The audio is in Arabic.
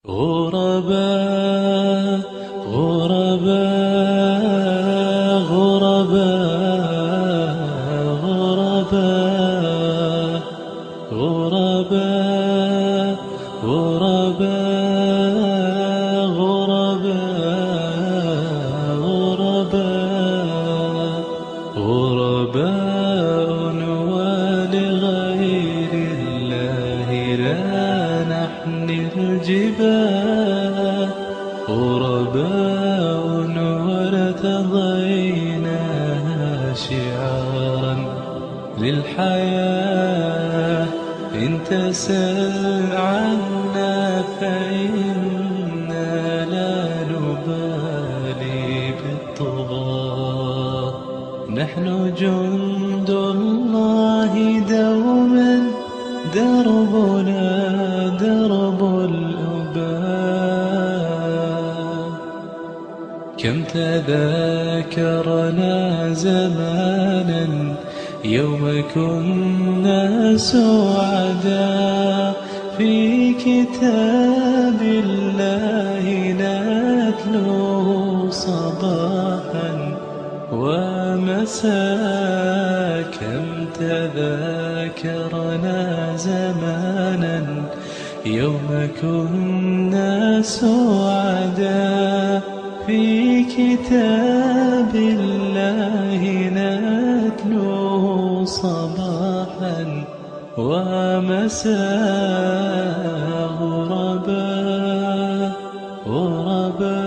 غرباء غرباء غرباء غرباء غرباء غرباء غرباء غرباء ولغير الله لا نحمل الجبال غرباء وارتضيناها شعارا للحياة إن تسل عنا فإنا لا نبالي بالطغاة نحن جند الله دوما دربنا درب الأباء كم تذاكرنا زمانا يوم كنا سعداء في كتاب الله نتلوه صباحا ومساء كم تذاكرنا زمانا يوم كنا سعداء في كتاب الله نتلوه صباحا ومساء غرباء غرباء